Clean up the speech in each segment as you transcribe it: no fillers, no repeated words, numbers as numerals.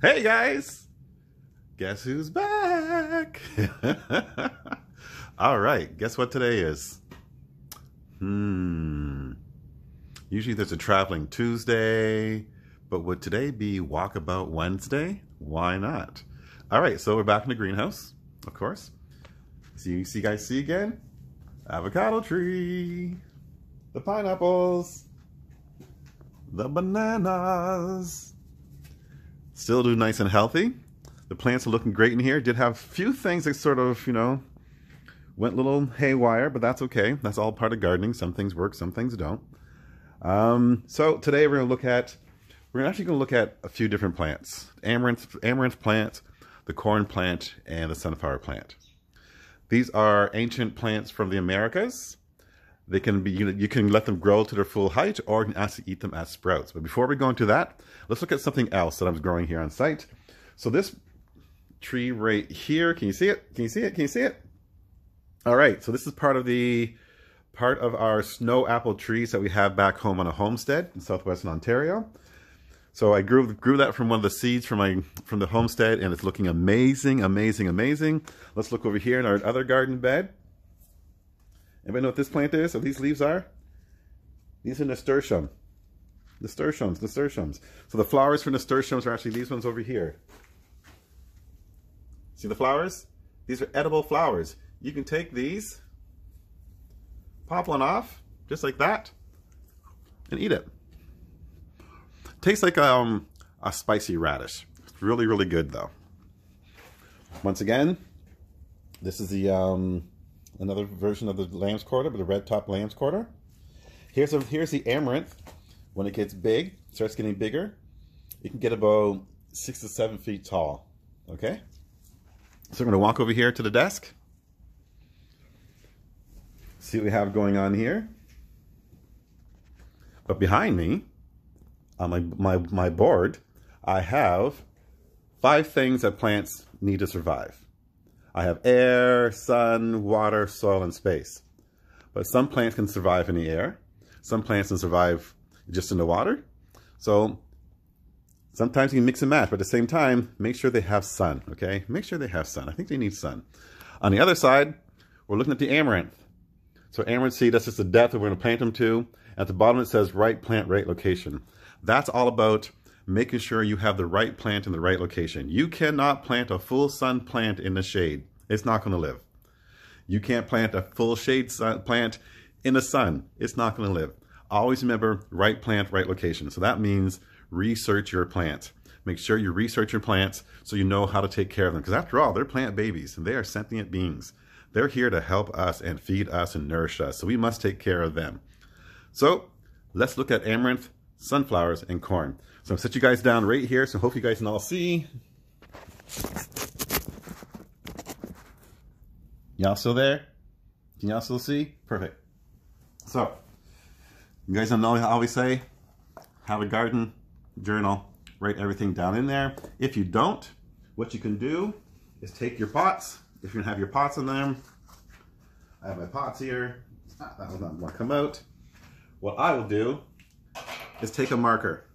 Hey guys, guess who's back? All right, guess what today is? Usually there's a traveling Tuesday, but would today be Walkabout Wednesday? Why not? All right, so we're back in the greenhouse, of course. See guys, see again? Avocado tree, the pineapples, the bananas. Still do nice and healthy. The plants are looking great in here. Did have a few things that sort of, went a little haywire, but that's okay. That's all part of gardening. Some things work, some things don't. So today we're actually going to look at a few different plants. Amaranth plant, the corn plant, and the sunflower plant. These are ancient plants from the Americas. They can be, you can let them grow to their full height, or you can actually eat them as sprouts. But before we go into that, let's look at something else that I'm growing here on site. So this tree right here, can you see it? Can you see it? Can you see it? All right, so this is part of our snow apple trees that we have back home on a homestead in southwestern Ontario. So I grew that from one of the seeds from the homestead, and it's looking amazing, amazing, amazing. Let's look over here in our other garden bed. Anybody know what this plant is, what these leaves are? These are nasturtium. Nasturtiums. So the flowers for nasturtiums are actually these ones over here. See the flowers? These are edible flowers. You can take these, pop one off, just like that, and eat it. Tastes like a spicy radish. It's really, really good though. Once again, this is the another version of the lamb's quarter, but the red top lamb's quarter. Here's the amaranth. When it gets big, starts getting bigger, it can get about 6 to 7 feet tall. Okay? So I'm going to walk over here to the desk. See what we have going on here. But behind me, on my board, I have 5 things that plants need to survive. I have air, sun, water, soil, and space. But some plants can survive in the air. Some plants can survive just in the water. So sometimes you can mix and match, but at the same time, make sure they have sun, okay? Make sure they have sun. I think they need sun. On the other side, we're looking at the amaranth. So amaranth seed, that's just the depth that we're going to plant them to. At the bottom, it says right plant, right location. That's all about making sure you have the right plant in the right location. You cannot plant a full sun plant in the shade. It's not going to live. You can't plant a full shade plant in the sun. It's not going to live. Always remember, right plant, right location. So that means research your plant. Make sure you research your plants so you know how to take care of them. Because after all, they're plant babies and they are sentient beings. They're here to help us and feed us and nourish us. So we must take care of them. So let's look at amaranth, sunflowers, and corn. So I'll set you guys down right here, so hope you guys can all see. Y'all still there? Can y'all still see? Perfect. So, you guys know I always say, have a garden journal, write everything down in there. If you don't, what you can do is take your pots, if you have your pots in them. I have my pots here. That will not want to come out. What I will do is take a marker.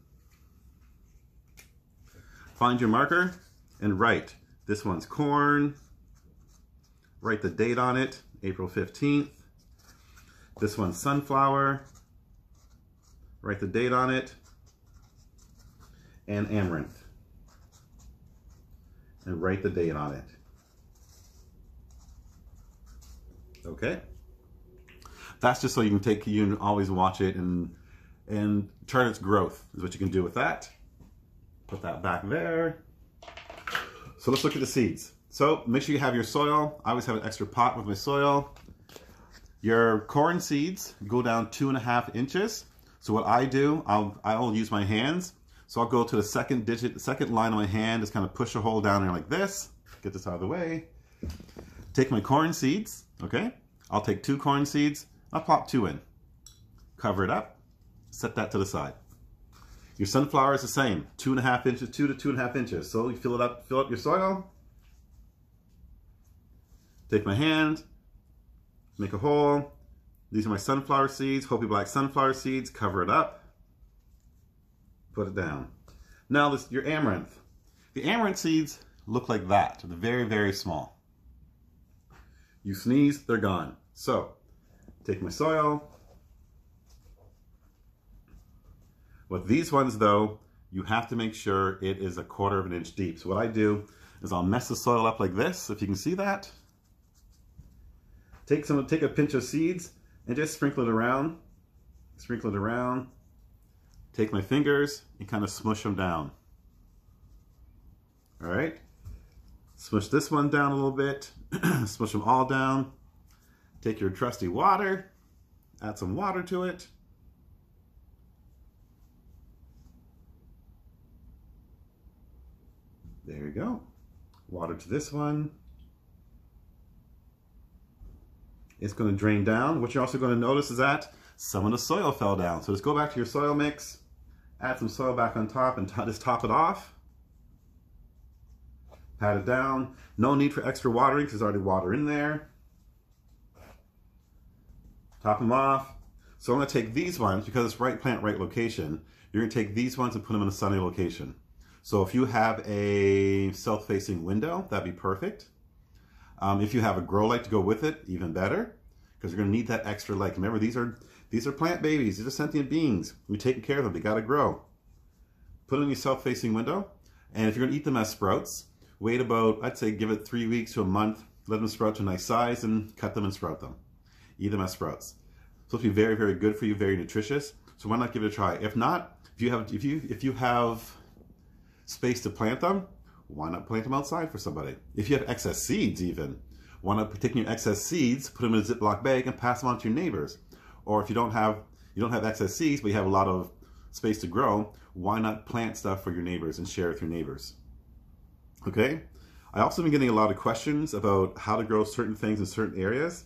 Find your marker and write. This one's corn. Write the date on it, April 15th. This one's sunflower. Write the date on it. And amaranth. And write the date on it. Okay? That's just so you can always watch it and chart its growth is what you can do with that. Put that back there. So let's look at the seeds. So make sure you have your soil. I always have an extra pot with my soil. Your corn seeds go down 2.5 inches. So what I do, I'll use my hands. So I'll go to the second line of my hand, just kind of push a hole down there like this. Get this out of the way. Take my corn seeds, okay? I'll take 2 corn seeds. I'll plop 2 in. Cover it up. Set that to the side. Your sunflower is the same, 2.5 inches, 2 to 2.5 inches. So you fill up your soil. Take my hand, make a hole. These are my sunflower seeds. Hope you like sunflower seeds. Cover it up. Put it down. Now this your amaranth. The amaranth seeds look like that. They're very, very small. You sneeze, they're gone. So, take my soil. With these ones though, you have to make sure it is 1/4 of an inch deep. So what I do is I'll mess the soil up like this, if you can see that. Take a pinch of seeds and just sprinkle it around. Sprinkle it around. Take my fingers and kind of smush them down. All right. Smush this one down a little bit. Smush them all down. Take your trusty water. Add some water to it. There you go. Water to this one. It's going to drain down. What you're also going to notice is that some of the soil fell down. So just go back to your soil mix, add some soil back on top and just top it off. Pat it down. No need for extra watering because there's already water in there. Top them off. So I'm going to take these ones, because it's right plant, right location. You're going to take these ones and put them in a sunny location. So if you have a south-facing window, that'd be perfect. If you have a grow light to go with it, even better, because you're going to need that extra light. Remember, these are plant babies. These are sentient beings. We're taking care of them. They got to grow. Put them in your south-facing window, and if you're going to eat them as sprouts, wait about, I'd say, give it 3 weeks to a month. Let them sprout to a nice size, and cut them and sprout them. Eat them as sprouts. So it'll be very, very good for you. Very nutritious. So why not give it a try? If not, if you have space to plant them, why not plant them outside for somebody? If you have excess seeds even, why not take your excess seeds, put them in a Ziploc bag and pass them on to your neighbors? Or if you don't have excess seeds, but you have a lot of space to grow, why not plant stuff for your neighbors and share with your neighbors? Okay? I also been getting a lot of questions about how to grow certain things in certain areas.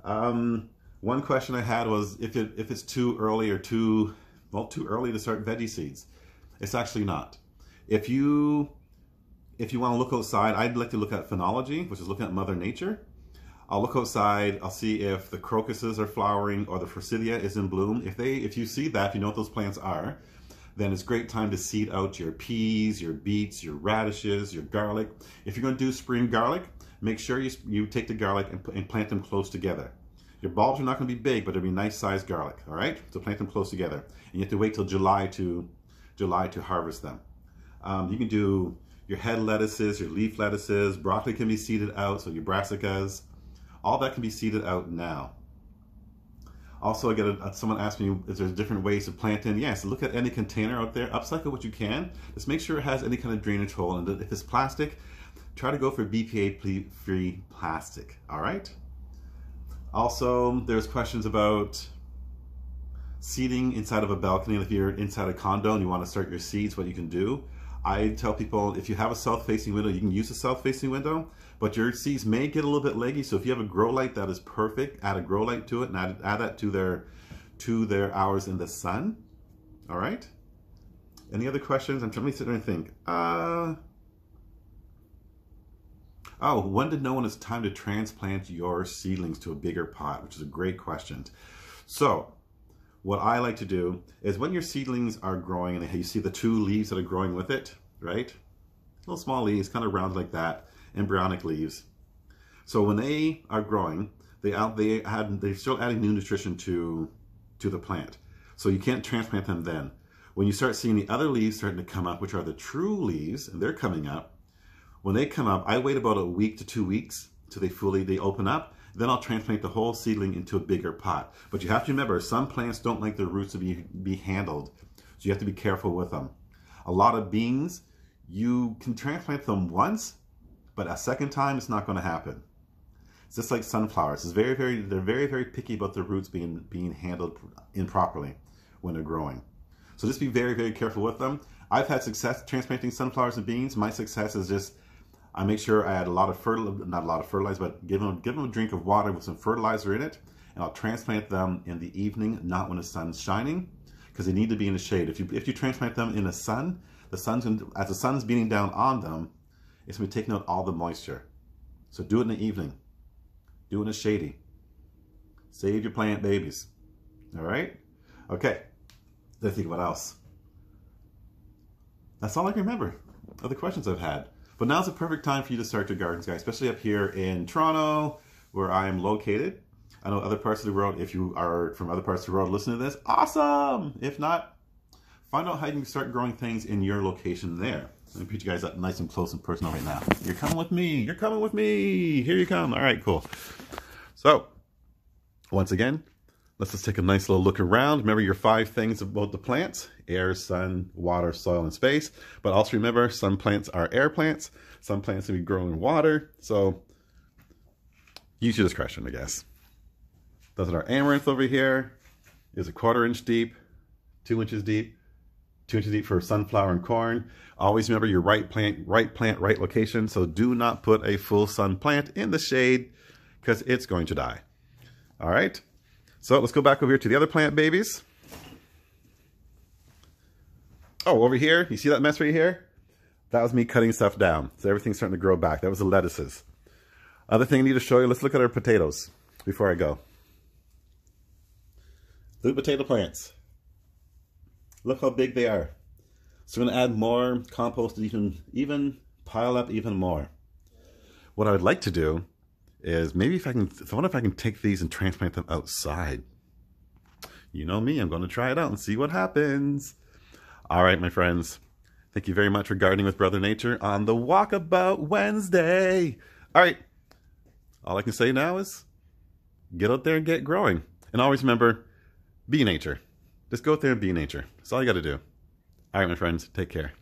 One question I had was if it's too early or too early to start veggie seeds. It's actually not. If you want to look outside, I'd like to look at phenology, which is looking at Mother Nature. I'll look outside, I'll see if the crocuses are flowering or the forsythia is in bloom. If you see that, if you know what those plants are, then it's a great time to seed out your peas, your beets, your radishes, your garlic. If you're going to do spring garlic, make sure you take the garlic and plant them close together. Your bulbs are not going to be big, but they'll be nice sized garlic, all right? So plant them close together. And you have to wait till July to harvest them. You can do your head lettuces, your leaf lettuces, broccoli can be seeded out, so your brassicas, all that can be seeded out now. Also, I get someone asked me, is there different ways to plant in? Yes, look at any container out there, upcycle what you can. Just make sure it has any kind of drainage hole, and if it's plastic, try to go for BPA-free plastic, all right? Also, there's questions about seeding inside of a balcony. If you're inside a condo and you want to start your seeds, what you can do. I tell people, if you have a south-facing window, you can use a south-facing window, but your seeds may get a little bit leggy. So if you have a grow light that is perfect, add a grow light to it and add that to their hours in the sun. All right. Any other questions? I'm trying to sit there and think. Oh, when to know when it's time to transplant your seedlings to a bigger pot, which is a great question. So what I like to do is when your seedlings are growing and you see the 2 leaves that are growing with it, right? Little small leaves, kind of round like that, embryonic leaves. So when they are growing, they're still adding new nutrition to the plant. So you can't transplant them then. When you start seeing the other leaves starting to come up, which are the true leaves, and they're coming up, when they come up, I wait about a week to 2 weeks till they open up. Then I'll transplant the whole seedling into a bigger pot. But you have to remember, some plants don't like their roots to be handled. So you have to be careful with them. A lot of beans, you can transplant them once, but a second time it's not going to happen. It's just like sunflowers. They're very, very picky about their roots being handled improperly when they're growing. So just be very, very careful with them. I've had success transplanting sunflowers and beans. My success is just I make sure I add not a lot of fertilizer, but give them a drink of water with some fertilizer in it, and I'll transplant them in the evening, not when the sun's shining, because they need to be in the shade. If you transplant them in the sun, as the sun's beating down on them, it's going to be taking out all the moisture. So do it in the evening. Do it in the shady. Save your plant babies. All right? Okay. Let's think what else. That's all I can remember. of the questions I've had. But now's the perfect time for you to start your gardens, guys, especially up here in Toronto, where I am located. I know other parts of the world, if you are from other parts of the world listening to this, awesome! If not, find out how you can start growing things in your location there. Let me put you guys up nice and close and personal right now. You're coming with me. You're coming with me. Here you come. All right, cool. So, once again, let's just take a nice little look around. Remember your 5 things about the plants: air, sun, water, soil, and space. But also remember, some plants are air plants. Some plants can be grown in water. So, use your discretion, I guess. That's our amaranth over here. Is a 1/4 inch deep, 2 inches deep. 2 inches deep for sunflower and corn. Always remember your right plant, right location. So do not put a full sun plant in the shade because it's going to die. All right. So let's go back over here to the other plant babies. Oh, over here, you see that mess right here? That was me cutting stuff down. So everything's starting to grow back. That was the lettuces. Other thing I need to show you, let's look at our potatoes before I go. Look, potato plants. Look how big they are. So we're going to add more compost to even pile up even more. What I would like to do is maybe I wonder if I can take these and transplant them outside. You know me, I'm going to try it out and see what happens. All right, my friends. Thank you very much for gardening with Brother Nature on the Walkabout Wednesday. All right. All I can say now is get out there and get growing. And always remember, be nature. Just go out there and be nature. That's all you got to do. All right, my friends, take care.